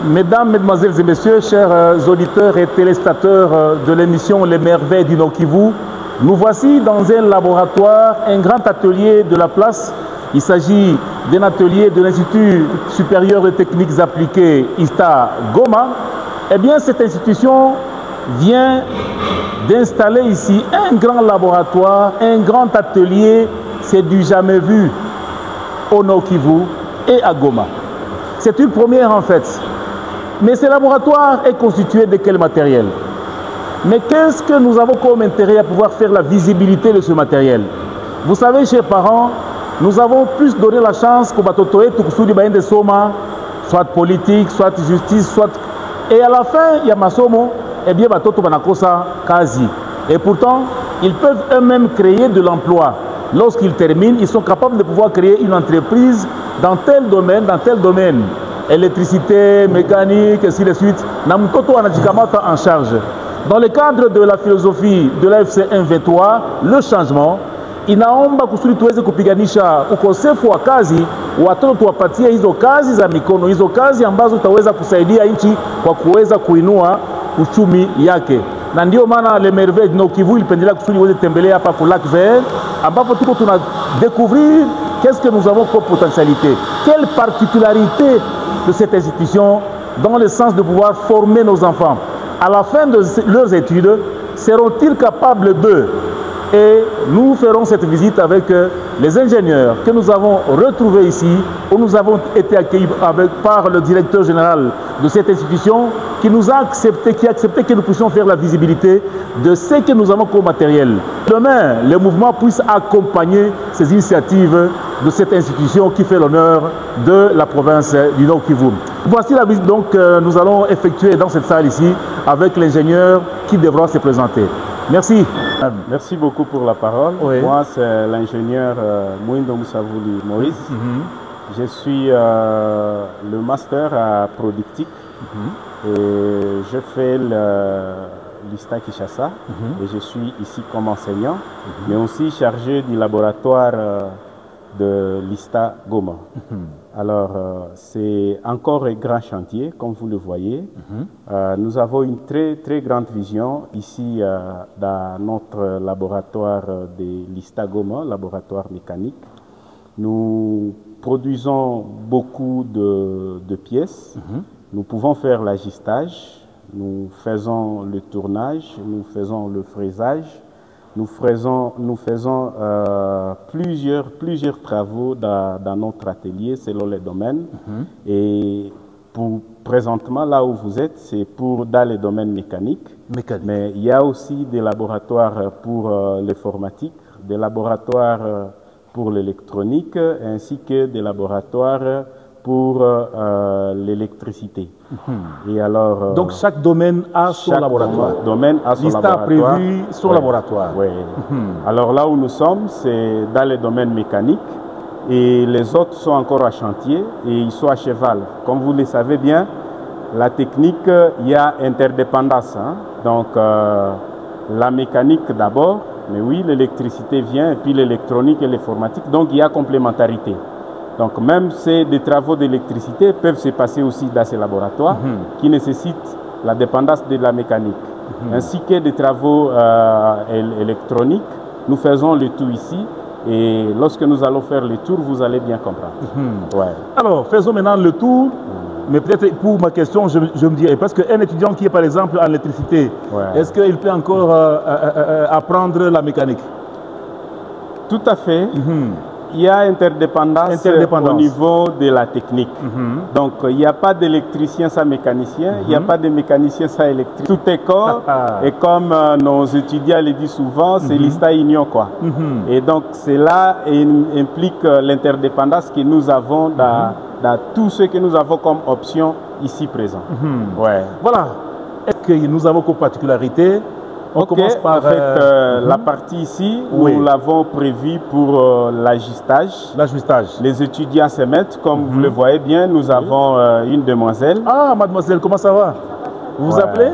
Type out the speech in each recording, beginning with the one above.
Mesdames, Mesdemoiselles et Messieurs, chers auditeurs et téléspectateurs de l'émission Les Merveilles du Nord Kivu, nous voici dans un laboratoire, un grand atelier de la place. Il s'agit d'un atelier de l'Institut supérieur de techniques appliquées ISTA Goma. Eh bien, cette institution vient d'installer ici un grand laboratoire, un grand atelier, c'est du jamais vu au Nord Kivu et à Goma. C'est une première en fait. Mais ce laboratoire est constitué de quel matériel? Mais qu'est-ce que nous avons comme intérêt à pouvoir faire la visibilité de ce matériel? Vous savez, chers parents, nous avons plus donné la chance qu'au Batotoé, Tukusudi Bayen de Soma, soit politique, soit justice, soit... Et à la fin, il y a Masomo, eh bien, Batoto Banakosa Kazi. Et pourtant, ils peuvent eux-mêmes créer de l'emploi. Lorsqu'ils terminent, ils sont capables de pouvoir créer une entreprise dans tel domaine, électricité, mécanique, ainsi de suite. Namkoto Anajikamata en charge. Dans le cadre de la philosophie de l'AFC 123, le changement, inaomba kusudi tuweze kupiganisha ukosefu wa kazi, watoto tuwapatie hizo kazi za mikono, hizo kazi ambazo tutaweza kusaidia nchi kwa kuweza kuinua uchumi yake. Na ndio maana Les Merveilles du Nord Kivu ilipendelea kusudi uweze tembelea hapa kwa Lac Vert, ambapo tuko tuna découvrir qu'est-ce que nous avons comme potentialité, quelle particularité de cette institution dans le sens de pouvoir former nos enfants. À la fin de leurs études, seront-ils capables d'eux? Et nous ferons cette visite avec les ingénieurs que nous avons retrouvés ici, où nous avons été accueillis par le directeur général de cette institution qui nous a accepté, qui a accepté que nous puissions faire la visibilité de ce que nous avons comme matériel. Demain, le mouvement puisse accompagner ces initiatives de cette institution qui fait l'honneur de la province du Nord Kivu. Voici la visite donc que nous allons effectuer dans cette salle ici avec l'ingénieur qui devra se présenter. Merci. Merci beaucoup pour la parole. Oui. Moi, c'est l'ingénieur Mouindo Moussavouli Maurice. Je suis le master à Productique et je fais l'ISTA Kinshasa et je suis ici comme enseignant, mais aussi chargé du laboratoire de l'ISTA Goma. Alors, c'est encore un grand chantier, comme vous le voyez. Nous avons une très grande vision ici dans notre laboratoire de l'ISTA Goma, laboratoire mécanique. Nous produisons beaucoup de pièces. Nous pouvons faire l'agistage, nous faisons le tournage, nous faisons le fraisage. Nous faisons plusieurs travaux dans notre atelier selon les domaines. Et présentement, là où vous êtes, c'est dans les domaines mécaniques. Mais il y a aussi des laboratoires pour l'informatique, des laboratoires pour l'électronique, ainsi que des laboratoires pour l'électricité. Et alors, donc chaque domaine a son laboratoire. Domaine a son laboratoire. A prévu son laboratoire. Oui. Alors là où nous sommes, c'est dans les domaines mécaniques et les autres sont encore à chantier et ils sont à cheval. Comme vous le savez bien, la technique, il y a interdépendance. Donc la mécanique d'abord, mais oui, l'électricité vient et puis l'électronique et l'informatique. Donc il y a complémentarité. Donc même des travaux d'électricité peuvent se passer aussi dans ces laboratoires qui nécessitent la dépendance de la mécanique. Ainsi que des travaux électroniques, nous faisons le tout ici et lorsque nous allons faire le tour, vous allez bien comprendre. Alors faisons maintenant le tour Mais peut-être pour ma question, je me dirais, parce qu'un étudiant qui est par exemple en électricité, est-ce qu'il peut encore apprendre la mécanique? Tout à fait. Il y a interdépendance au niveau de la technique. Donc, il n'y a pas d'électricien sans mécanicien, il n'y a pas de mécanicien sans électricien. Tout est corps, et comme nos étudiants le disent souvent, c'est l'ISTA union, quoi. Et donc, cela implique l'interdépendance que nous avons dans tout ce que nous avons comme option ici présent. Voilà. Est-ce que nous avons comme particularité? On commence par... En fait, la partie ici, nous l'avons prévue pour l'ajustage. L'ajustage. Les étudiants se mettent, comme vous le voyez bien, nous avons une demoiselle. Ah, mademoiselle, comment ça va? Vous vous appelez?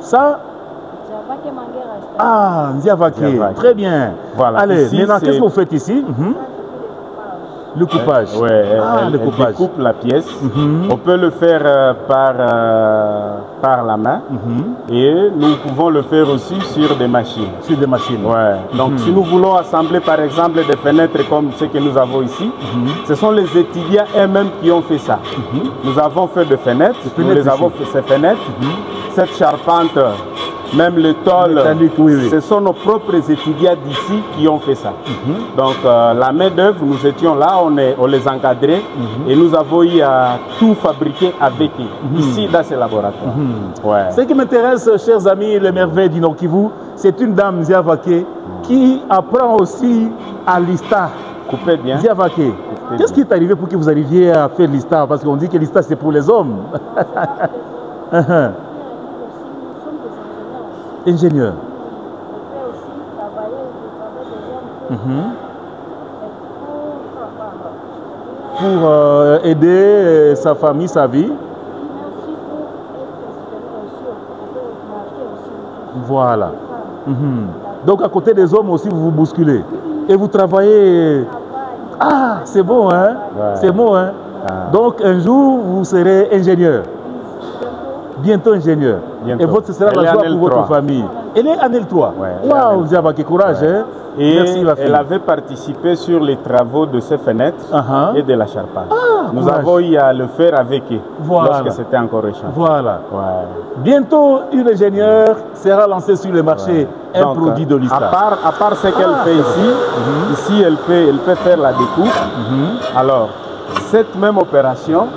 Ça? Ah, Ndiavake. Très bien. Voilà. Allez, ici, maintenant, qu'est-ce que vous faites ici? Le coupage. Le coupage. Elle coupe la pièce. On peut le faire par la main et nous pouvons le faire aussi sur des machines. Sur des machines. Donc si nous voulons assembler par exemple des fenêtres comme ce que nous avons ici, ce sont les étudiants eux-mêmes qui ont fait ça. Nous avons fait des fenêtres, nous les avons fait ces fenêtres, cette charpente. Même le tôle, ce sont nos propres étudiants d'ici qui ont fait ça. Donc la main d'œuvre, nous étions là, on les encadrait et nous avons eu à tout fabriquer avec eux, ici dans ces laboratoires. Ce qui m'intéresse, chers amis, les merveilles du Nord Kivu, c'est une dame, Ndiavake, qui apprend aussi à l'ISTA. Coupez bien. Ndiavake, qu'est-ce qui est arrivé pour que vous arriviez à faire l'ISTA? Parce qu'on dit que l'ISTA c'est pour les hommes. Ingénieur. Pour aider sa famille, sa vie. Voilà. Donc à côté des hommes aussi, vous vous bousculez. Et vous travaillez... Ah, c'est bon, hein? C'est bon, hein? Donc un jour, vous serez ingénieur. Bientôt ingénieur. Et votre, ce sera la joie pour votre famille. Elle est en L3. Waouh, Ndiavake, courage. Hein? Et merci, elle avait participé sur les travaux de ces fenêtres et de la charpente. Nous avons eu à le faire avec eux lorsque c'était encore échange. Voilà. Bientôt, une ingénieure sera lancée sur le marché, un produit de l'ISTA. À part ce qu'elle fait ici, elle peut faire la découpe. Alors, cette même opération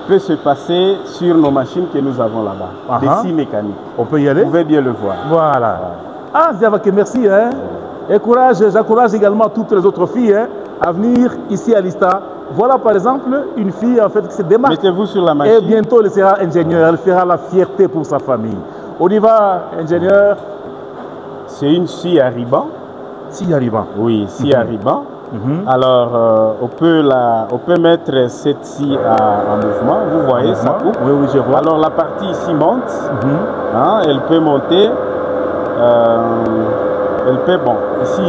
peut se passer sur nos machines que nous avons là-bas, des scies mécaniques. On peut y aller? Vous pouvez bien le voir. Voilà. Ah, Ndiavake, merci. Hein? Et courage, j'encourage également toutes les autres filles à venir ici à l'ISTA. Voilà par exemple une fille en fait qui se démarque. Mettez-vous sur la machine. Et bientôt elle sera ingénieure, elle fera la fierté pour sa famille. On y va, ingénieur. C'est une scie à ruban. Scie à ruban. Oui, scie à ruban. Alors, on peut mettre cette scie en mouvement. Vous voyez, ça coupe. Oui, oui, je vois. Alors, la partie ici monte. Elle peut monter. Elle peut, bon, ici,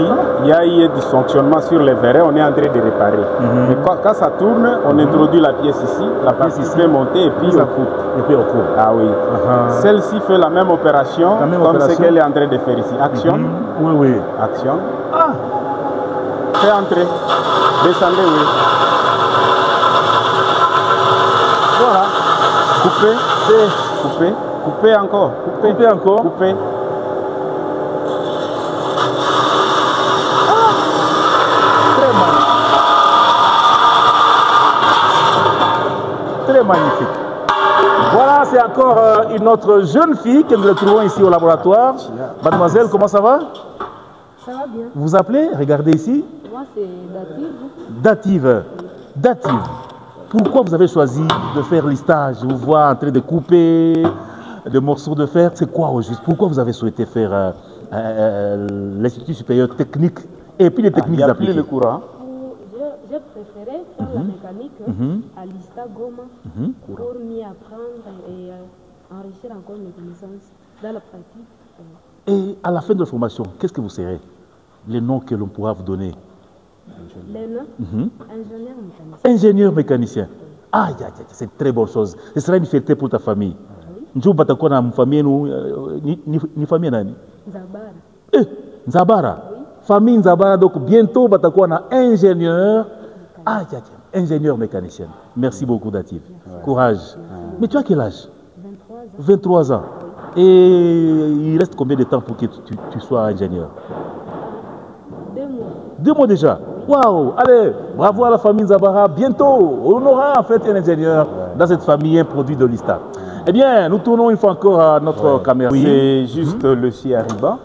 il y a eu un dysfonctionnement sur les verrets. On est en train de réparer. Mais quand ça tourne, on introduit la pièce ici. La pièce ici peut monter et puis on coupe. Et puis on coupe. Ah oui. Celle-ci fait la même opération comme ce qu'elle est en train de faire ici. Action. Oui, oui. Action. Fais entrer. Descendez, oui. Voilà. Coupez. Coupez. Coupez encore. Coupez. Coupez encore. Coupez. Très magnifique. Voilà, c'est encore une autre jeune fille que nous retrouvons ici au laboratoire. Mademoiselle, comment ça va? Ça va bien. Vous vous appelez? Regardez ici. Moi, c'est Dative. Dative. Dative. Pourquoi vous avez choisi de faire l'ISTA? Je vous vois en train de couper des morceaux de fer. C'est quoi au juste? Pourquoi vous avez souhaité faire l'Institut supérieur technique et puis les techniques appliquées? Le courant. J'ai préféré faire la mécanique à l'ISTA Goma pour m'y apprendre et enrichir encore mes connaissances dans la pratique. Et à la fin de la formation, qu'est-ce que vous serez? Les noms que l'on pourra vous donner? Les noms? Ingénieur mécanicien. Ingénieur mécanicien. Ah, c'est une très bonne chose. Ce sera une fierté pour ta famille. Nous batakoa na famille ni famille nani? Nzabara. Nzabara. Famille Nzabara, donc bientôt batakoa na ingénieur. Ah, ingénieure mécanicienne. Merci beaucoup, Dative. Courage. Mais tu as quel âge? 23 ans. 23 ans. Et il reste combien de temps pour que tu sois ingénieur? 2 mois. 2 mois déjà. Waouh! Allez, bravo à la famille Zabara. Bientôt, on aura en fait un ingénieur dans cette famille, un produit de l'ISTA. Eh bien, nous tournons une fois encore à notre caméra. Oui. C'est juste le Chiariba.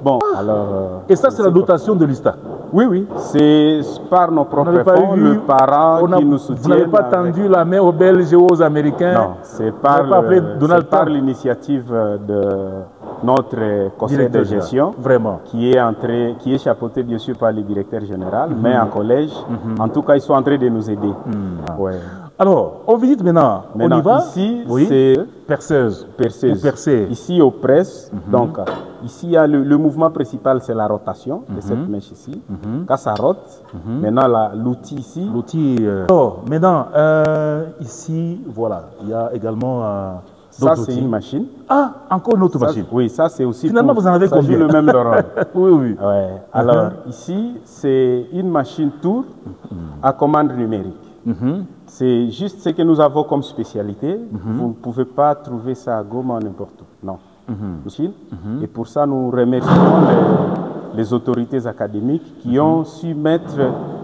Bon, alors... Et ça, c'est la dotation de l'ISTA. Oui, oui. C'est par nos propres fonds, le parent qui nous soutient. Vous n'avez pas tendu la main aux Belges et aux Américains? Non, c'est par l'initiative de notre conseil de gestion, vraiment, qui est chapeauté bien sûr par le directeur général, mais en collège. En tout cas, ils sont en train de nous aider. Ouais. Alors, on visite maintenant. On y va? Ici, c'est perceuse. Percée. Ici, aux presses. Donc, ici, il y a le mouvement principal, c'est la rotation de cette mèche ici. Quand ça rote, maintenant, l'outil ici. L'outil. Alors, maintenant, ici, voilà, il y a également. Ça, c'est une machine. Ah, encore une autre machine. Oui, ça, c'est aussi. Finalement, vous en avez combien? Ça joue le même rôle. Oui, oui. Ouais. Alors, ici, c'est une machine tour à commande numérique. C'est juste ce que nous avons comme spécialité. Vous ne pouvez pas trouver ça à Goma n'importe où. Non. Et pour ça, nous remercions les autorités académiques qui ont su mettre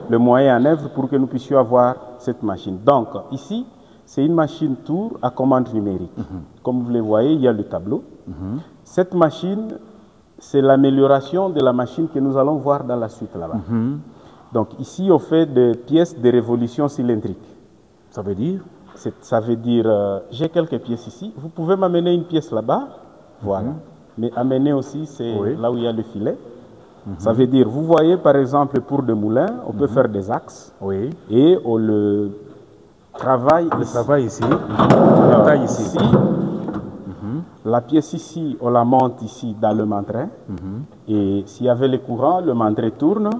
le moyen en œuvre pour que nous puissions avoir cette machine. Donc, ici, c'est une machine tour à commande numérique. Comme vous le voyez, il y a le tableau. Cette machine, c'est l'amélioration de la machine que nous allons voir dans la suite là-bas. Donc ici, on fait des pièces de révolution cylindrique. Ça veut dire? Ça veut dire, j'ai quelques pièces ici. Vous pouvez m'amener une pièce là-bas. Voilà. Mais amener aussi, c'est là où il y a le filet. Ça veut dire, vous voyez par exemple pour des moulins, on peut faire des axes. Et on le travaille ici. Travail ici. Alors, ici. La pièce ici, on la monte ici dans le mandrin. Et s'il y avait le courant, le mandrin tourne.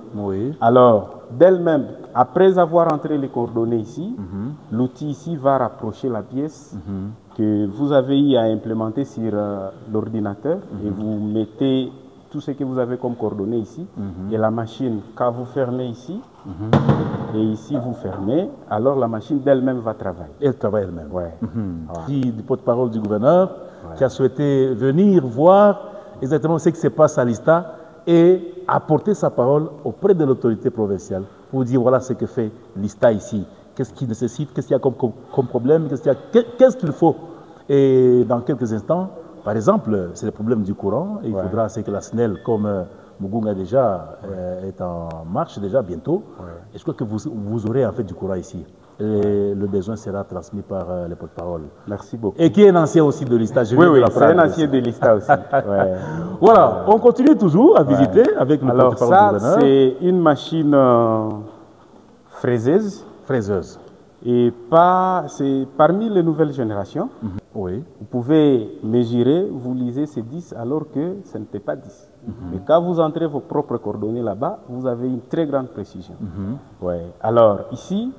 Alors, d'elle-même, après avoir entré les coordonnées ici, l'outil ici va rapprocher la pièce que vous avez eu à implémenter sur l'ordinateur. Et vous mettez tout ce que vous avez comme coordonnées ici. Et la machine, quand vous fermez ici, et ici vous fermez, alors la machine d'elle-même va travailler. Elle travaille elle-même. Du porte-parole du gouverneur qui a souhaité venir voir exactement ce qui se passe à l'ISTA et apporter sa parole auprès de l'autorité provinciale pour dire voilà ce que fait l'ISTA ici. Qu'est-ce qu'il nécessite, qu'est-ce qu'il y a comme problème, qu'est-ce qu'il faut. Et dans quelques instants, par exemple, c'est le problème du courant. Et il faudra que la SNEL, comme Mugunga déjà est en marche déjà bientôt. Et je crois que vous aurez en fait du courant ici. Et le besoin sera transmis par les porte-parole. Merci beaucoup. Et qui est un ancien aussi de l'ISTA. Oui, c'est un ancien de l'ISTA aussi. Voilà, on continue toujours à visiter avec le porte-parole du gouverneur. Alors ça, c'est une machine fraiseuse. Fraiseuse. Et c'est parmi les nouvelles générations. Vous pouvez mesurer, vous lisez c'est 10 alors que ce n'était pas 10. Mais quand vous entrez vos propres coordonnées là-bas, vous avez une très grande précision. Alors ici,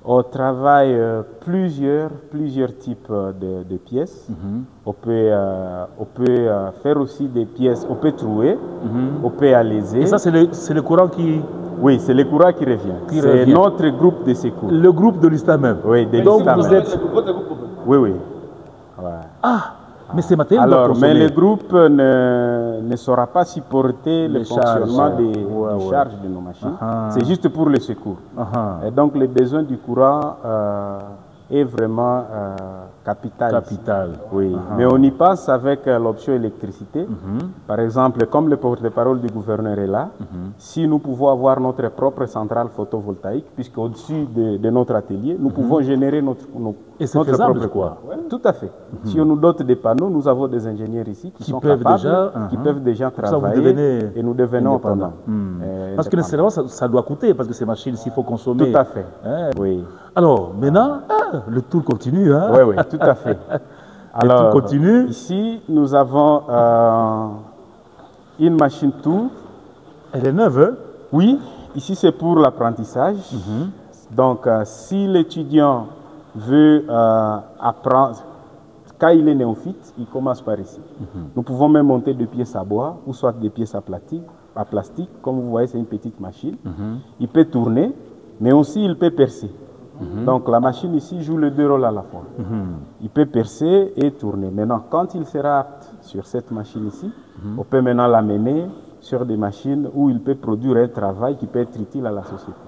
on travaille plusieurs types de pièces. On peut faire aussi des pièces, on peut trouer, on peut aléser. Et ça, c'est le courant qui... Oui, c'est le courant qui revient. C'est notre groupe de secours. Le groupe de l'ISTA même. Oui, de donc l'ISTA vous même. êtes... Oui. Ah, mais c'est matériel. Alors, mais le groupe ne saura pas supporter le fonctionnement des charges de nos machines. C'est juste pour le secours. Et donc, le besoin du courant est vraiment capital. Oui. Mais on y passe avec l'option électricité. Par exemple, comme le porte-parole du gouverneur est là, si nous pouvons avoir notre propre centrale photovoltaïque, puisque au-dessus de notre atelier, nous pouvons générer notre propre courant. Tout à fait. Si on nous dote des panneaux, nous avons des ingénieurs ici qui sont capables, qui peuvent déjà travailler et nous devenons autonomes. Parce que nécessairement, ça doit coûter, parce que ces machines, s'il faut consommer. Tout à fait. Oui. Alors, maintenant, le tour continue. Oui, tout à fait. Alors, tout continue. Ici, nous avons une machine tour. Elle est neuve, hein? Oui. Ici, c'est pour l'apprentissage. Donc, si l'étudiant veut apprendre, quand il est néophyte, il commence par ici. Nous pouvons même monter des pièces à bois ou soit des pièces à plastique. Comme vous voyez, c'est une petite machine. Il peut tourner mais aussi il peut percer. Donc la machine ici joue les deux rôles à la fois. Il peut percer et tourner. Maintenant, quand il sera apte sur cette machine ici, on peut maintenant l'amener sur des machines où il peut produire un travail qui peut être utile à la société.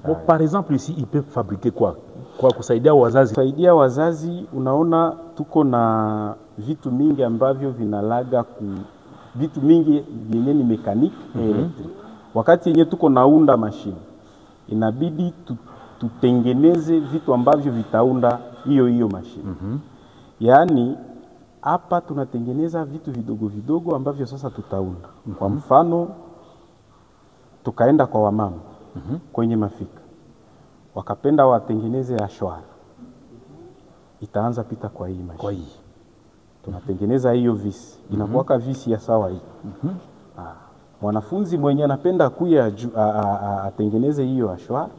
Bon, par exemple ici, il peut fabriquer quoi? Kwa kusaidia wazazi? Kusaidia wazazi, unaona tuko na vitu mingi ambavyo vinalaga vitu mingi vyenye ni mekaniki electric. Wakati yenye tuko naunda mashine, inabidi tutengeneze vitu ambavyo vitaunda hiyo mashine. Yaani hapa tunatengeneza vitu vidogo vidogo ambavyo sasa tutaunda. Kwa mfano tukaenda kwa wamama kwenye mafika, wakapenda watengeneze ashwara, itaanza pita kwa hii mashine. Kwa hii tunatengeneza hiyo visi, inakuwaka visi ya sawa hii. Mwanafunzi mwenye anapenda kuya atengeneze hiyo ashwara,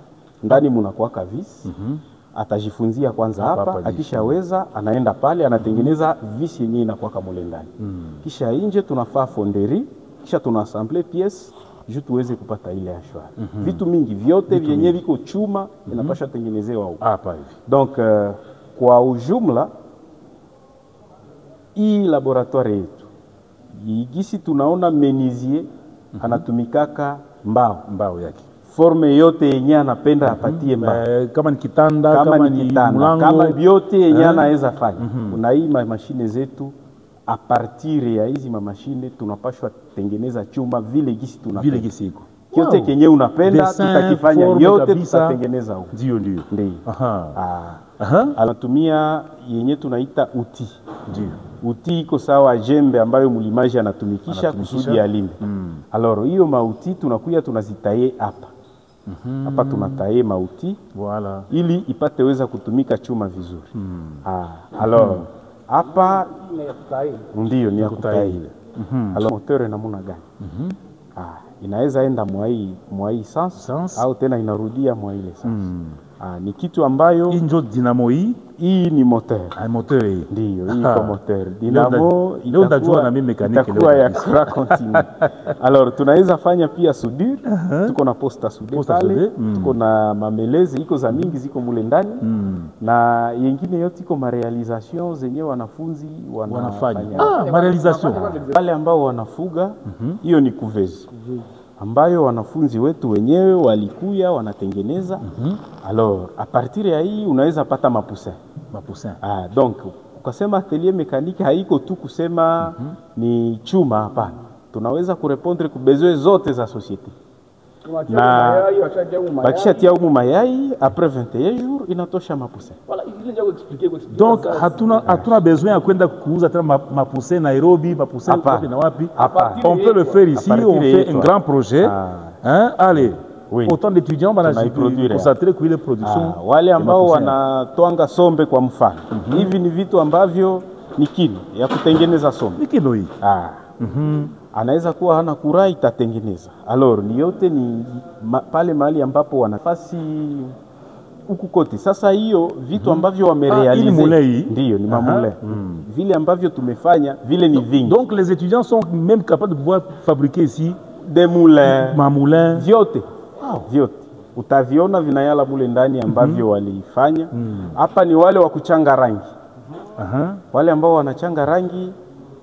ndani munakuwaka visi, atajifunzia kwanza hapa, akishaweza anaenda pale anatengeneza visi yenyewe inakuwaka mule ndani. Kisha nje tunafaa fonderi, kisha tunaassemble pièces juu tuweze kupata ile ashwara. Vitu mingi vyote vyenye viko chuma inapaswa tengenezewa huko. Hapa hivi. Donc kwa ujumla hii laboratoire yetu gisi tunaona menuisier anatumikaka mbao yake. Forme yote yenye anapenda apatie mbao. Kama ni kitanda, kama ni mlango, kama vyote yenye anaweza fanya. Kuna hii mashine zetu a partir ya hizi mashine tunapashwa tengeneza chuma vile gisi tunapenda. Vile gisi iko. Yote kenye unapenda tutakifanya, yote tutatengeneza huko. Ndio. Anatumia yenye tunaita uti. Ndio. Uti iko sawa jembe ambayo mlimaji anatumikisha kusudi alime. Alors hiyo mauti tunakuya tunazitaye hapa. Hapa tunataye mauti ili ipate weza kutumika chuma vizuri. Alors hapa ndio ni ya kutaye ile. Alors moteur namuna gani? Inaweza enda mwa hii sans au tena inarudia mwa ile sans. Ni kitu ambayo injo dinamo hii ni moteur. Moteur hii. Ndio, hii kwa moteur. Dinamo itakuwa na mimi mekaniki leo. Ya courant continu. Alors tunaweza fanya pia soudure, tuko na posta soudure, tuko na mamelezi iko za mingi ziko mule ndani. Na yengine yote iko ma realisation zenye wanafunzi wanafanya. Ma realisation. Wale ambao wanafuga, hiyo ni kuvezi. Ambayo wanafunzi wetu wenyewe walikuya wanatengeneza. Alors a partir ya hii unaweza pata mapoussin. Donc ukasema atelier mécanique haiko tu kusema ni chuma, hapana. Tunaweza kurepondre ku besoin zote za societe. Na bakisha tia umu mayai après 21 jours inatosha mapoussin. Donc hatuna besoin ya kwenda kuuza tena mapoussin Nairobi, mapoussin wapi na wapi. On peut le faire ici, on fait un grand projet. Allez, autant d'étudiants concentrer kwa ile production. Wale ambao wanatwanga sombe kwa mfano. Hivi ni vitu ambavyo ni kilo ya kutengeneza sombe. Ni kilo hii. Anaweza kuwa hana kurai itatengeneza. Alors ni yote ni pale mahali ambapo wanafasi huku kote. Sasa hiyo vitu ambavyo wamerealize ndio ni mamule. Vile ambavyo tumefanya vile ni vingi. Donc les étudiants sont même capables de pouvoir fabriquer ici des moulins, mamoulins, vyote. Vyote. Utaviona vinayala mule ndani ambavyo walifanya. Hapa ni wale wa kuchanga rangi. Wale ambao wanachanga rangi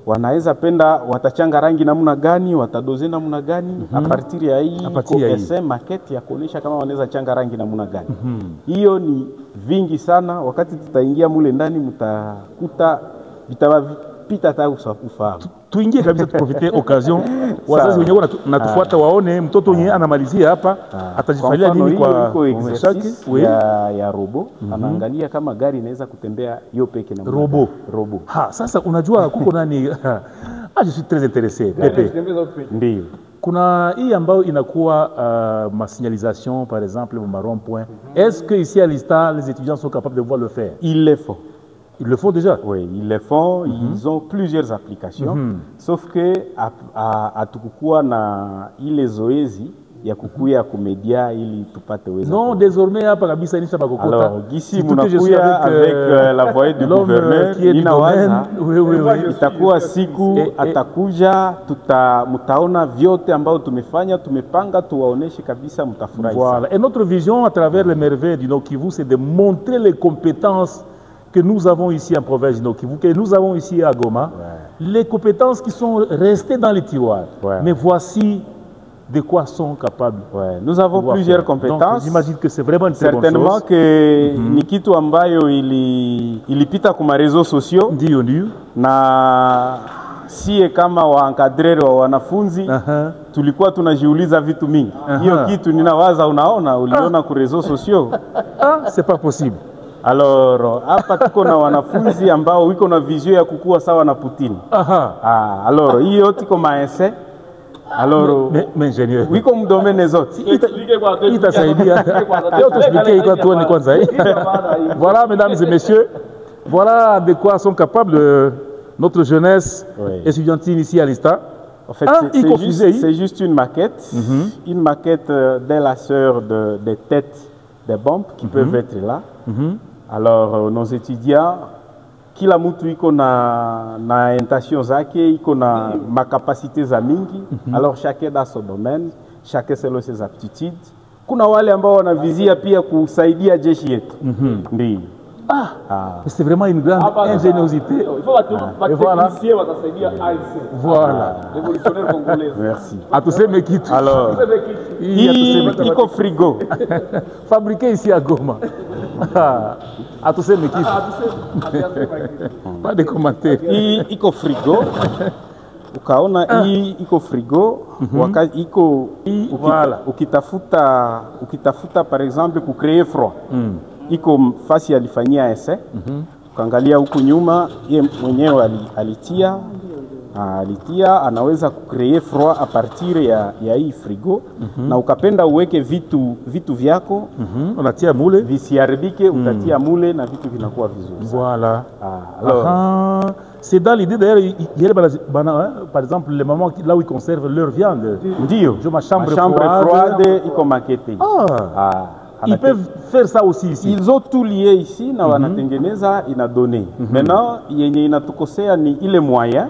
wanaweza penda watachanga rangi namna gani, watadoze namna gani, a partir ya hii kwa maquette ya kuonesha kama wanaweza changa rangi namna gani. Hiyo ni vingi sana, wakati tutaingia mule ndani mtakuta vitawapita hata ufahamu. Tuingie kabisa tuprofite occasion wazazi wenyewe natufuata waone mtoto wenyewe anamalizia hapa atajifalia nini kwa exercice ya robo. Anaangalia kama gari inaweza kutembea hiyo peke na robo. Sasa unajua kuko nani je suis très intéressé Pepe. Ndio. Kuna hii ambayo inakuwa ma signalisation par exemple au marron point. Est-ce que ici à l'ISTA les étudiants sont capables de pouvoir le faire? Ils le font. Ils le font déjà? Oui, ils le font. Ils ont plusieurs applications. Sauf que à tukukua na ile zoezi ya kukuya kumedia ili tupate weza. Non, désormais hapa kabisa nisha bakokota. Alors, Gisi munakuya avec la voix du gouverneur, ninawaza itakuwa siku atakuja, mutaona vyote ambao tumefanya, tumepanga, tuwaoneshe kabisa, mutafurahi. Voilà. Et notre vision à travers les merveilles du Nord Kivu, c'est de montrer les compétences que nous avons ici en province du Nord Kivu, que nous avons ici à Goma, les compétences qui sont restées dans les tiroirs. Mais voici de quoi sont capables. Nous avons plusieurs compétences. J'imagine que c'est vraiment une très bonne chose. Certainement que ni kitu ambayo ilipita kuma réseaux sociaux. Ndio. Na sie kama waencadrer wa wanafunzi tulikuwa tunajiuliza vitu mingi. Hiyo kitu ninawaza unaona uliona ku réseaux sociaux. C'est pas possible. Alors hapa tuko na wanafunzi ambao wiko na vision ya kukua sawa na Putin. Alors hiyo tiko maese. Alors mais ingénieur wiko mdomene zote. Itasaidia. Leo tusikie iko tuone kwanza. Voilà mesdames et messieurs, voilà de quoi sont capables notre jeunesse étudiantine ici à l'ISTA. En fait, c'est juste une maquette, une maquette des lanceurs des têtes des bombes qui peuvent être là. Alors, nos étudiants, kila mtu iko na intention zake, iko na makapasite za mingi. Alors, chacun dans son domaine, chacun selon ses aptitudes. Kuna wale ambao wanavizia pia kusaidia jeshi yetu. Ndio. C'est vraiment une grande ingéniosité. Il faut techniciens voilà. Révolutionnaire congolais. Merci. À tous ces mecs. Alors, Ico Frigo. Fabriqué ici à Goma. À tous ces mecs. Pas de commentaires. Ico Frigo. Ukaona iko frigo wakati iko ukitafuta par exemple kucreer froid. Iko fasi alifanyia ese. Ukaangalia huku nyuma ye mwenyewe alitia anaweza kucreer froid a partir ya hii frigo. Na ukapenda uweke vitu vyako unatia mule visiharibike, utatia mule na vitu vinakuwa vizuri. Voilà. Alors c'est dans l'idée d'ailleurs, par exemple les mamans là où ils conservent leur viande. Ndio. Ma chambre froide iko makete. Ils peuvent faire ça aussi ici. Ils ont tout lié ici na wanatengeneza inadone. Maintenant yenye inatukosea ni ile moyen.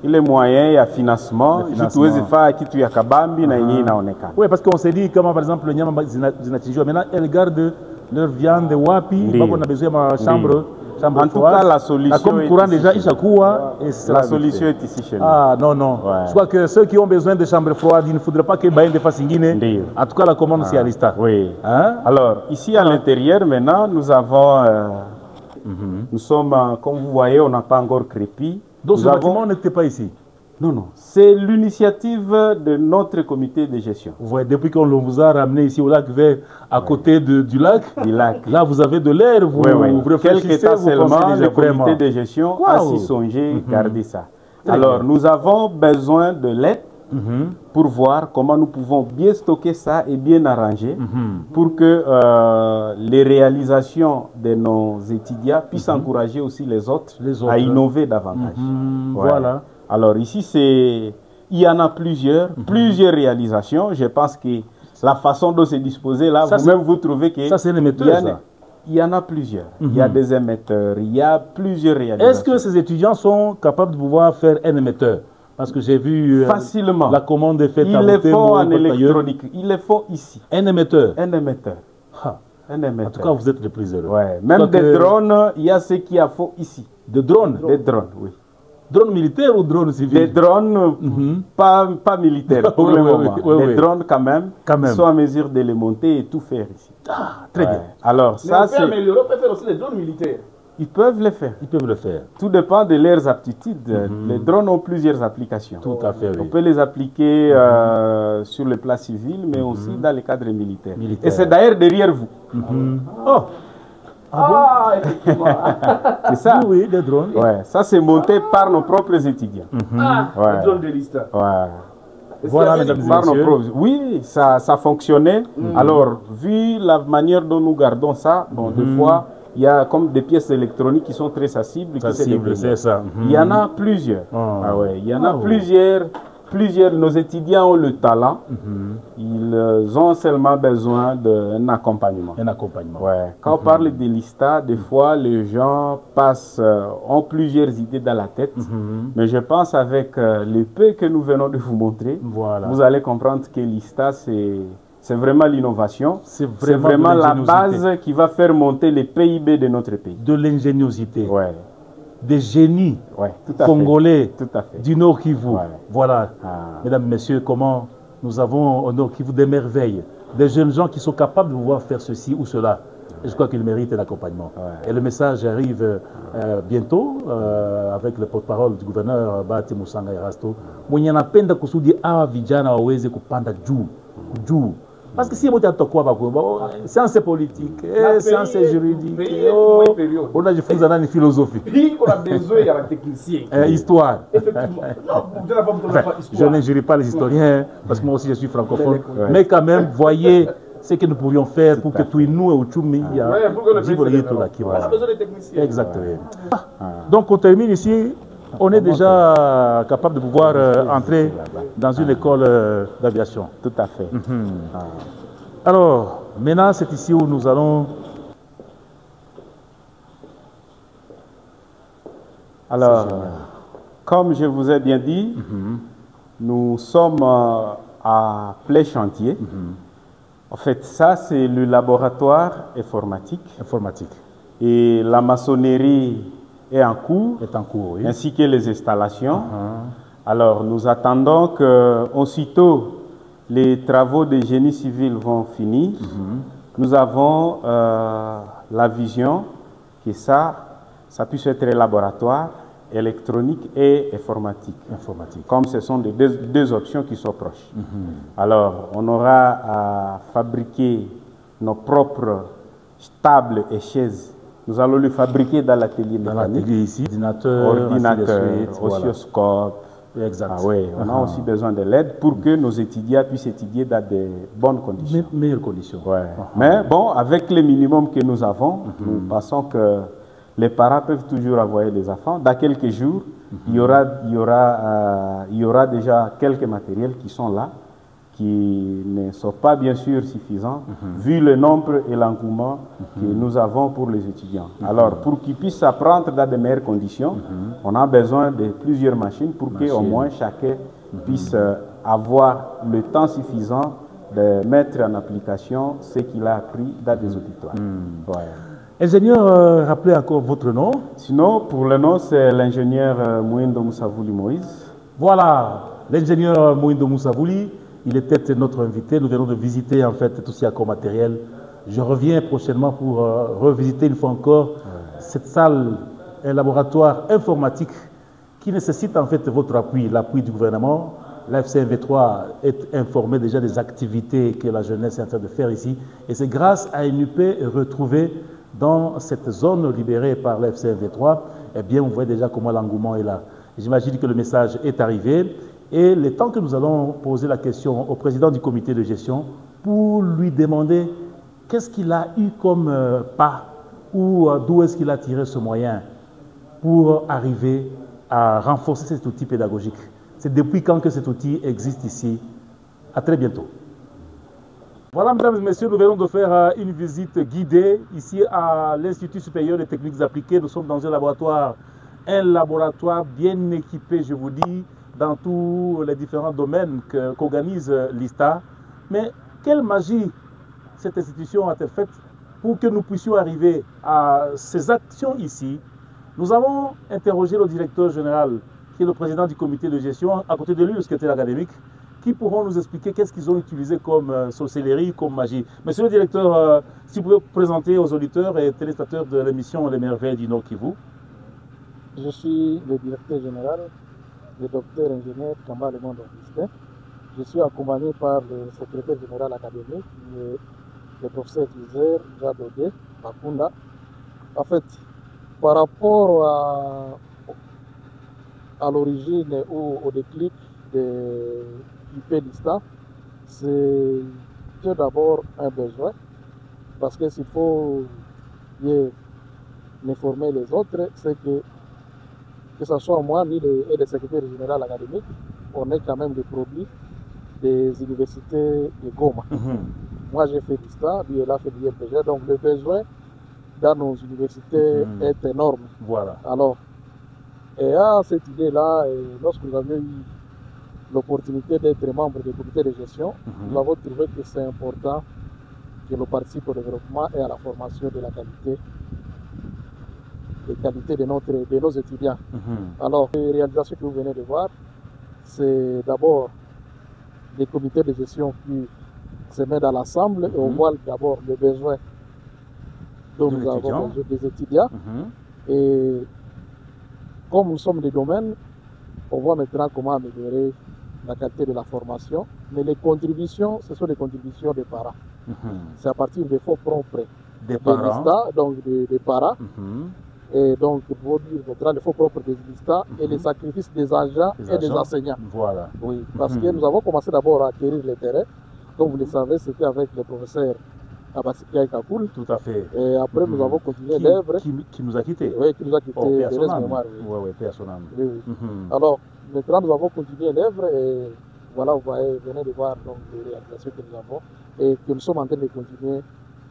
Ile moyen ya financement, tuweze faire kitu ya kabambi na yenye inaonekana. Oui, parce qu'on s'est dit comment par exemple les nyama zinachinjwa maintenant elles gardent leur viande wapi, on a besoin de ma chambre. En tout cas, la solution comme courant déjà la solution est ici chez nous. Non. Je crois que ceux qui ont besoin de chambres froides, il ne faudrait pas qu'ils baillent de Fasingine. En tout cas, la commande c'est à l'ISTA. Oui. Alors, ici à l'intérieur, maintenant, nous avons... nous sommes, comme vous voyez, on n'a pas encore crépi. Donc, ce bâtiment n'était pas ici? Non. C'est l'initiative de notre comité de gestion. Vous voyez, depuis qu'on vous a ramené ici au lac vert, à côté du lac, là vous avez de l'air, vous réfléchissez, vous seulement le comité de gestion a si songé garder ça. Alors, nous avons besoin de l'aide pour voir comment nous pouvons bien stocker ça et bien arranger pour que les réalisations de nos étudiants puissent encourager aussi les autres à innover davantage. Voilà. Alors ici, il y en a plusieurs réalisations. Je pense que la façon dont c'est disposé là, vous-même vous trouvez que... Ça c'est un émetteur, il y en a plusieurs. Il y a des émetteurs, il y a plusieurs réalisations. Est-ce que ces étudiants sont capables de pouvoir faire un émetteur? Parce que j'ai vu facilement la commande est faite à Montaigne. Il le faut en électronique, il le faut ici. Un émetteur? Un émetteur. Un émetteur. En tout cas, vous êtes le plus heureux. Ouais. Même des drones, il y a ce qu'il y a faut ici. Des drones? Des drones, oui. Drones militaires ou drones civils? Des drones pas militaires pour le moment. Des drones quand même, qui sont en mesure de les monter et tout faire ici. Très bien. Alors ça c'est... Mais l'Europe peut faire aussi des drones militaires. Ils peuvent le faire. Ils peuvent le faire. Tout dépend de leurs aptitudes. Les drones ont plusieurs applications. Tout à fait, oui. On peut les appliquer sur le plan civil, mais aussi dans le cadre militaire. Et c'est d'ailleurs derrière vous. Effectivement. C'est ça? Oui, des drones. Ouais, ça c'est monté par nos propres étudiants. Les drones de l'ISTA. Voilà, mesdames et messieurs. Oui, ça fonctionnait. Alors, vu la manière dont nous gardons ça, bon, des fois, il y a comme des pièces électroniques qui sont très sensibles. C'est ça. Il y en a plusieurs. Il y en a plusieurs nos étudiants ont le talent, ils ont seulement besoin d'un accompagnement. Un accompagnement. Ouais. Quand on parle de l'ISTA, des fois les gens ont plusieurs idées dans la tête, mais je pense avec le peu que nous venons de vous montrer, vous allez comprendre que l'ISTA c'est vraiment l'innovation, c'est vraiment la base qui va faire monter le PIB de notre pays. De l'ingéniosité. Ouais. Des génies congolais du Nord Kivu. Voilà, mesdames, messieurs, comment nous avons au Nord Kivu des merveilles, des jeunes gens qui sont capables de pouvoir faire ceci ou cela. Et je crois qu'ils méritent un accompagnement. Et le message arrive bientôt avec le porte-parole du gouverneur Bahati Musanga Erasto. Mwenye penda kusudi awa vijana waweze kupanda juu. Parce que si vous êtes quoi, sciences politiques, sciences juridiques, on a une philosophie. Puis on a besoin de la technicien. Histoire. Effectivement. Je n'injurie pas les historiens, parce que moi aussi je suis francophone. Mais quand même, voyez ce que nous pourrions faire pour que tout nous et Uchumi, on a besoin de techniciens. Exactement. Donc on termine ici. On est déjà capable de pouvoir entrer dans une école d'aviation. Tout à fait. Alors, maintenant, c'est ici où nous allons... Alors, comme je vous ai bien dit, nous sommes à plein chantier. En fait, ça, c'est le laboratoire informatique. Et la maçonnerie est en cours, oui. Ainsi que les installations. Alors, nous attendons qu'aussitôt les travaux de génie civil vont finir. Nous avons la vision que ça puisse être un laboratoire électronique et informatique. Comme ce sont deux options qui sont proches. Alors, on aura à fabriquer nos propres tables et chaises. Nous allons le fabriquer dans l'atelier mécanique. Ici, ordinateur, oscilloscope. Exact. On a aussi besoin de l'aide pour que nos étudiants puissent étudier dans de bonnes conditions. Meilleures conditions. Mais bon, avec le minimum que nous avons, nous pensons que les parents peuvent toujours envoyer les enfants. Dans quelques jours, il y aura déjà quelques matériels qui sont là, qui ne sont pas bien sûr suffisants, vu le nombre et l'engouement que nous avons pour les étudiants. Alors, pour qu'ils puissent apprendre dans de meilleures conditions, on a besoin de plusieurs machines pour qu'au moins chacun puisse avoir le temps suffisant de mettre en application ce qu'il a appris dans des auditoires. Ingénieur, rappelez encore votre nom. Sinon, pour le nom, c'est l'ingénieur Mouindo Moussavouli Moïse. Voilà, l'ingénieur Mouindo Moussavouli. Il était notre invité. Nous venons de visiter en fait tout ce qu'il y a comme matériel. Je reviens prochainement pour revisiter une fois encore cette salle, un laboratoire informatique qui nécessite en fait votre appui, l'appui du gouvernement. L'AFC MV3 est informé déjà des activités que la jeunesse est en train de faire ici. Et c'est grâce à une UP retrouvée dans cette zone libérée par l'AFC MV3, eh bien, on voit déjà comment l'engouement est là. J'imagine que le message est arrivé. Et le temps que nous allons poser la question au président du comité de gestion pour lui demander qu'est-ce qu'il a eu comme pas ou d'où est-ce qu'il a tiré ce moyen pour arriver à renforcer cet outil pédagogique. C'est depuis quand que cet outil existe ici. À très bientôt. Voilà, mesdames et messieurs, nous venons de faire une visite guidée ici à l'Institut supérieur des techniques appliquées. Nous sommes dans un laboratoire bien équipé, je vous dis, dans tous les différents domaines qu'organise l'ISTA. Mais quelle magie cette institution a-t-elle faite pour que nous puissions arriver à ces actions ici? Nous avons interrogé le directeur général, qui est le président du comité de gestion, à côté de lui le secrétaire académique, qui pourront nous expliquer qu'est-ce qu'ils ont utilisé comme sorcellerie, comme magie. Monsieur le directeur, si vous pouvez vous présenter aux auditeurs et téléspectateurs de l'émission Les Merveilles du Nord Kivu. Je suis le directeur général, le docteur ingénieur Kamba Le Monde Augustin. Je suis accompagné par le secrétaire général académique, le professeur Tizer Jadodé Bakunda. En fait, par rapport à l'origine ou au déclic de l'ISTA, c'est tout d'abord un besoin, parce que s'il faut informer les autres, c'est que ce soit moi ni le secrétaire général académique, on est quand même des produits des universités de Goma. Moi, j'ai fait l'ISTA, lui, il a fait l'IMPG. Donc, le besoin dans nos universités est énorme. Voilà. Alors, et à cette idée-là, lorsque nous avions eu l'opportunité d'être membre du comité de gestion, nous avons trouvé que c'est important que nous participions au développement et à la formation de la qualité, de nos étudiants. Alors, les réalisations que vous venez de voir, c'est d'abord des comités de gestion qui se mettent dans l'ensemble et on voit d'abord le besoin dont nous avons des étudiants. Et comme nous sommes des domaines, on voit maintenant comment améliorer la qualité de la formation. Mais les contributions, ce sont des contributions des parents. C'est à partir des fonds propres des parents, donc des parents. Et donc, pour dire les fonds propres des ISTA et les sacrifices des agents et des enseignants. Voilà. Oui, parce que nous avons commencé d'abord à acquérir les terrains. Comme vous le savez, c'était avec le professeur Abasikia et Kakoul. Tout à fait. Et après, nous avons continué l'œuvre. Qui nous a quittés. Oui, qui nous a quittés. Oui, personnellement. Alors, maintenant, nous avons continué l'œuvre et voilà, vous venez de voir donc, les réalisations que nous avons et que nous sommes en train de continuer.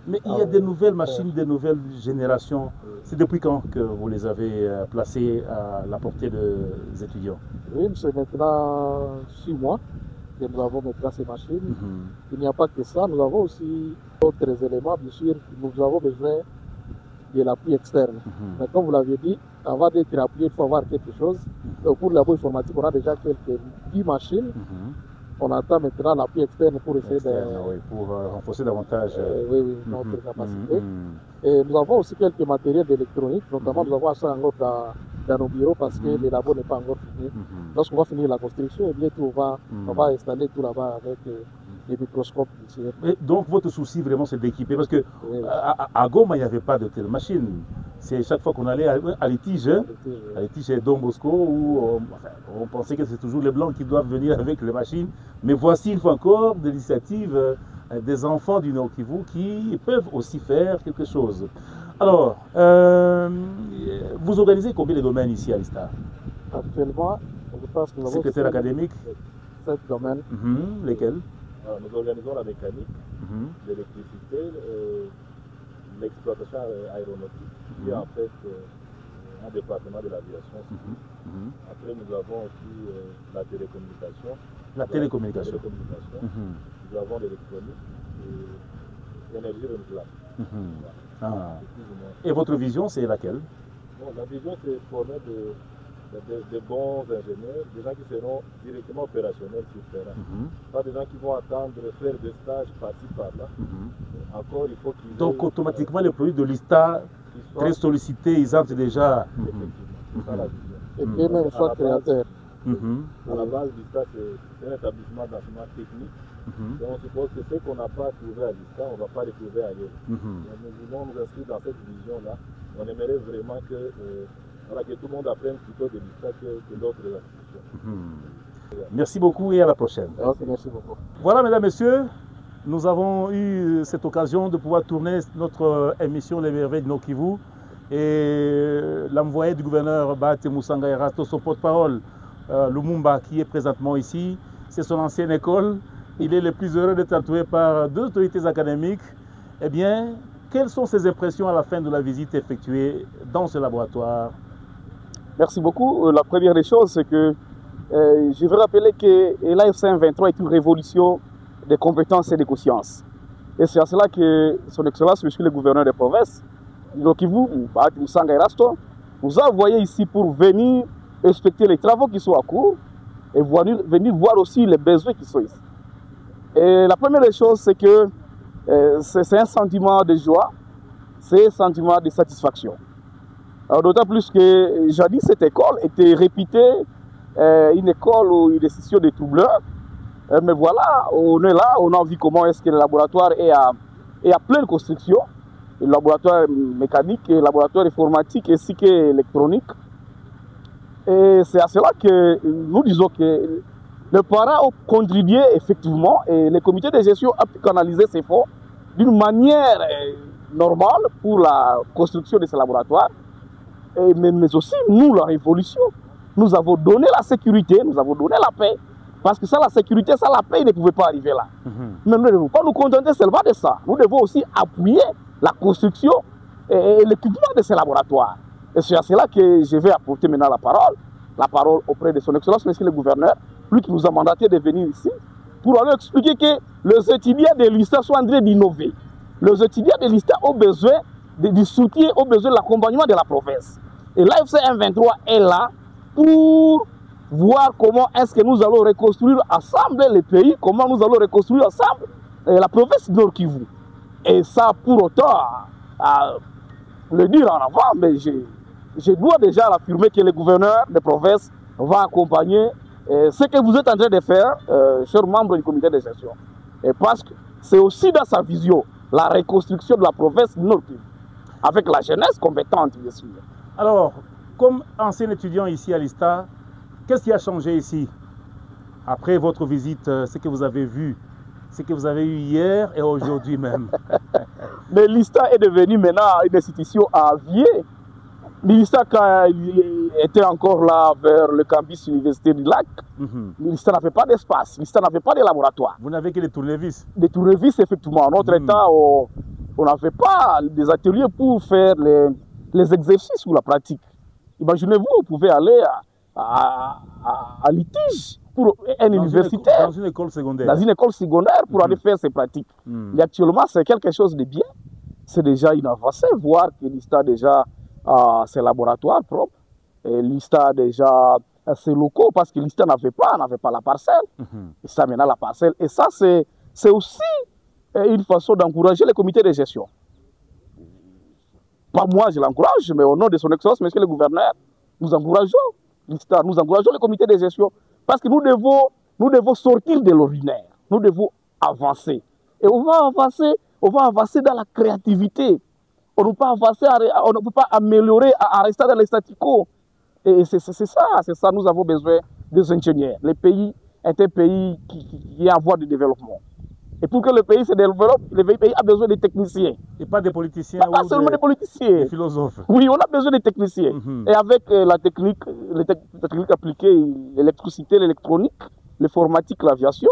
Mais il y a des nouvelles machines, des nouvelles générations. C'est depuis quand que vous les avez placées à la portée des étudiants? Oui, c'est maintenant 6 mois que nous avons maintenant ces machines. Il n'y a pas que ça, nous avons aussi d'autres éléments. Bien sûr, nous avons besoin de l'appui externe. Mais comme vous l'avez dit, avant d'être appuyé, il faut avoir quelque chose. Donc pour le labo informatique, on a déjà quelques 10 machines. On attend maintenant l'appui externe pour essayer pour renforcer davantage notre capacité. Et nous avons aussi quelques matériels d'électronique, notamment nous avons ça encore dans nos bureaux parce que le labo n'est pas encore fini. Lorsqu'on va finir la construction, bientôt on va installer tout là-bas avec les microscopes. Donc votre souci vraiment c'est d'équiper parce que à Goma il n'y avait pas de telle machine. C'est chaque fois qu'on allait à Litige, et Don Bosco, où on pensait que c'est toujours les Blancs qui doivent venir avec les machines. Mais voici une fois encore des initiatives des enfants du Nord Kivu qui peuvent aussi faire quelque chose. Alors, vous organisez combien de domaines ici à l'ISTA? Actuellement, je pense que nous avons secrétaire académique 7 domaines. Lesquels? Alors, nous organisons la mécanique, l'électricité, l'exploitation aéronautique, qui est en fait un département de l'aviation. Après, nous avons aussi la télécommunication. La télécommunication. Nous avons l'électronique et l'énergie renouvelable. Et votre vision, c'est laquelle? Bon, la vision, c'est former de bons ingénieurs, des gens qui seront directement opérationnels sur le terrain. Pas des gens qui vont attendre faire des stages par-ci, par-là. Encore, il faut qu'ils... Donc, automatiquement, les produits de l'ISTA, très sollicités, ils entrent déjà... Effectivement, c'est ça la vision. Et puis même soit créateur. À la base, l'ISTA, c'est un établissement d'enseignement technique. Donc, on suppose que ce qu'on n'a pas trouvé à l'ISTA, on ne va pas le trouver ailleurs. Donc, nous voulons nous inscrire dans cette vision-là. On aimerait vraiment que... que tout le monde apprenne plutôt de l'ISTA que d'autres institutions. Merci beaucoup et à la prochaine. Merci beaucoup. Voilà, mesdames, messieurs, nous avons eu cette occasion de pouvoir tourner notre émission Les Merveilles de Nord Kivu. Et l'envoyé du gouverneur Bahati Moussanga Erasto, son porte-parole, Lumumba, qui est présentement ici, c'est son ancienne école. Il est le plus heureux d'être entouré par 2 autorités académiques. Eh bien, quelles sont ses impressions à la fin de la visite effectuée dans ce laboratoire? Merci beaucoup. La première des choses, c'est que je veux rappeler que l'AFC 23 est une révolution des compétences et des consciences. Et c'est à cela que son Excellence, Monsieur le gouverneur de province, Nord Kivu, Bahati Moussanga Erasto, nous a envoyé ici pour venir respecter les travaux qui sont en cours et venir voir aussi les besoins qui sont ici. Et la première des choses, c'est que c'est un sentiment de joie, c'est un sentiment de satisfaction. D'autant plus que jadis cette école était réputée une école où il y a des sessions de troubleurs. Mais voilà, on est là, on a vu comment est-ce que le laboratoire est à pleine construction. Le laboratoire mécanique, le laboratoire informatique ainsi qu'électronique. Et c'est à cela que nous disons que les parents ont contribué effectivement et le comité de gestion a pu canaliser ces fonds d'une manière normale pour la construction de ce laboratoire. Mais aussi, nous, la révolution, nous avons donné la sécurité, nous avons donné la paix. Parce que sans la sécurité, sans la paix, il ne pouvait pas arriver là. Mais nous ne devons pas nous contenter seulement de ça. Nous devons aussi appuyer la construction et l'équipement de ces laboratoires. Et c'est à cela que je vais apporter maintenant la parole auprès de son Excellence, Monsieur le Gouverneur, lui qui nous a mandaté de venir ici, pour aller expliquer que les étudiants de l'ISTA sont en train d'innover. Les étudiants de l'ISTA ont besoin du soutien, ont besoin de l'accompagnement de la province. Et l'AFC M23 est là pour voir comment est-ce que nous allons reconstruire ensemble le pays, comment nous allons reconstruire ensemble la province Nord Kivu. Et ça, pour autant, le dire en avant, mais je dois déjà l'affirmer que le gouverneur de province va accompagner ce que vous êtes en train de faire, chers membres du comité de gestion. Et parce que c'est aussi dans sa vision, la reconstruction de la province Nord Kivu, avec la jeunesse compétente, bien sûr. Alors, comme ancien étudiant ici à l'ISTA, qu'est-ce qui a changé ici après votre visite, ce que vous avez vu, ce que vous avez eu hier et aujourd'hui même? Mais l'ISTA est devenu maintenant une institution à avier. L'ISTA, quand il était encore là vers le campus universitaire du lac, l'ISTA n'avait pas d'espace, l'ISTA n'avait pas de laboratoire. Vous n'avez que des tournevis? Des tournevis, effectivement. En notre temps, on n'avait pas des ateliers pour faire les exercices ou la pratique. Imaginez-vous, vous pouvez aller à Litige pour un universitaire. Dans une école secondaire. Dans une école secondaire pour aller faire ses pratiques. Et actuellement, c'est quelque chose de bien. C'est déjà une avancée, voir que l'ISTA a déjà ses laboratoires propres. Et l'ISTA a déjà ses locaux, parce que l'ISTA n'avait pas la parcelle. Et ça, maintenant, la parcelle. Et ça, c'est aussi une façon d'encourager les comités de gestion. Pas moi, je l'encourage, mais au nom de son Excellence, Monsieur le Gouverneur, nous encourageons l'ISTA, nous encourageons les comités de gestion, parce que nous devons sortir de l'ordinaire, nous devons avancer. Et on va avancer dans la créativité. On ne peut pas avancer, on ne peut pas améliorer à rester dans les statu quo. Et c'est ça, nous avons besoin des ingénieurs. Le pays est un pays qui est en voie de développement. Et pour que le pays se développe, le pays a besoin de techniciens. Et pas des politiciens. Pas seulement des politiciens. Des philosophes. Oui, on a besoin de techniciens. Et avec la technique appliquée, l'électricité, l'électronique, l'informatique, l'aviation,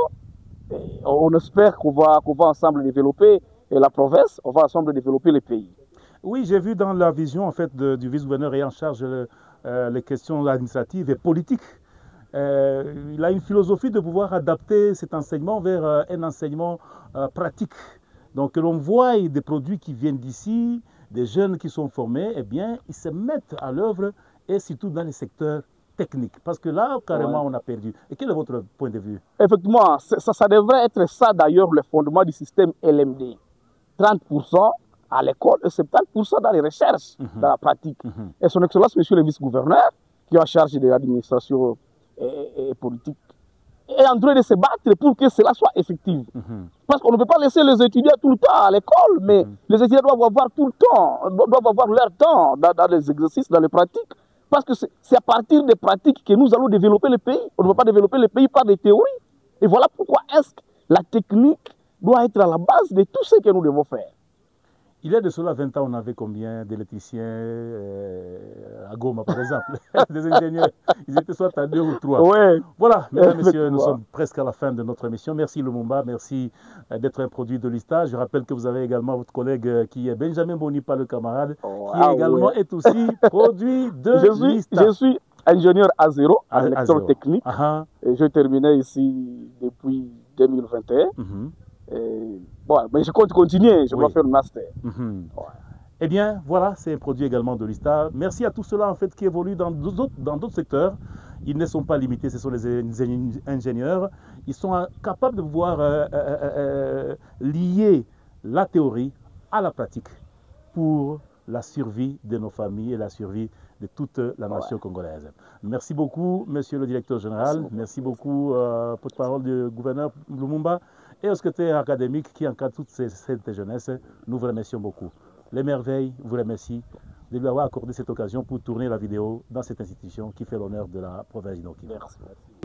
on espère qu'on va ensemble développer la province, on va ensemble développer le pays. Oui, j'ai vu dans la vision en fait, du vice-gouverneur ayant en charge les questions administratives et politiques. Il a une philosophie de pouvoir adapter cet enseignement vers un enseignement pratique. Donc, que l'on voit des produits qui viennent d'ici, des jeunes qui sont formés, eh bien, ils se mettent à l'œuvre et surtout dans les secteurs techniques. Parce que là, carrément, on a perdu. Et quel est votre point de vue? Effectivement, ça devrait être ça d'ailleurs le fondement du système LMD. 30% à l'école et 70% dans les recherches, dans la pratique. Et son Excellence, Monsieur le Vice-gouverneur, qui est en charge de l'administration et politique, est en train de se battre pour que cela soit effectif. Parce qu'on ne peut pas laisser les étudiants tout le temps à l'école, mais les étudiants doivent avoir tout le temps, doivent avoir leur temps dans les exercices, dans les pratiques. Parce que c'est à partir des pratiques que nous allons développer le pays. On ne peut pas développer le pays par des théories. Et voilà pourquoi est-ce que la technique doit être à la base de tout ce que nous devons faire. Il y a de cela 20 ans, on avait combien d'électriciens à Goma, par exemple? Des ingénieurs, ils étaient soit à 2 ou 3. Ouais. Voilà, mesdames et messieurs, nous sommes presque à la fin de notre émission. Merci Lumumba, merci d'être un produit de l'ISTA. Je rappelle que vous avez également votre collègue qui est Benjamin Bonipa, le camarade, qui également est aussi produit de l'ISTA. Je suis ingénieur A0, en électrotechnique. Et je terminais ici depuis 2021. Bon, mais je compte continuer, je vais faire le master. Eh bien, voilà, c'est un produit également de l'ISTA. Merci à tous ceux-là en fait, qui évoluent dans d'autres secteurs. Ils ne sont pas limités, ce sont les ingénieurs. Ils sont capables de pouvoir lier la théorie à la pratique pour la survie de nos familles et la survie de toute la nation congolaise. Merci beaucoup, monsieur le directeur général. Merci beaucoup, porte-parole du gouverneur Lumumba et au secrétaire académique qui encadre toute cette jeunesse. Nous vous remercions beaucoup. Les merveilles vous remercient de lui avoir accordé cette occasion pour tourner la vidéo dans cette institution qui fait l'honneur de la province du Nord Kivu.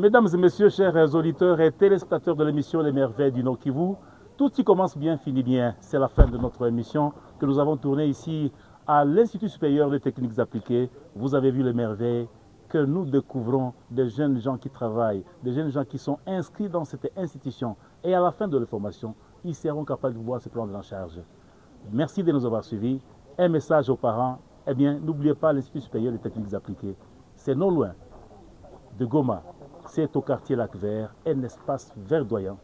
Mesdames et messieurs, chers auditeurs et téléspectateurs de l'émission Les Merveilles du Nord Kivu, tout ce qui commence bien finit bien. C'est la fin de notre émission que nous avons tournée ici à l'Institut supérieur de techniques appliquées. Vous avez vu les merveilles que nous découvrons des jeunes gens qui travaillent, des jeunes gens qui sont inscrits dans cette institution et à la fin de leur formation, ils seront capables de pouvoir se prendre en charge. Merci de nous avoir suivis. Un message aux parents, eh bien, n'oubliez pas l'Institut supérieur des techniques appliquées. C'est non loin de Goma. C'est au quartier Lac Vert, un espace verdoyant,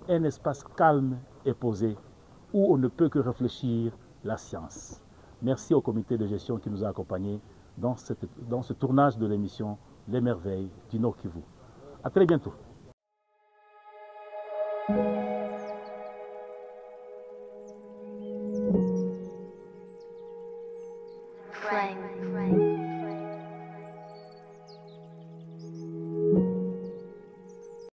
un espace calme et posé où on ne peut que réfléchir la science. Merci au comité de gestion qui nous a accompagnés dans ce tournage de l'émission Les Merveilles du Nord Kivu. À très bientôt.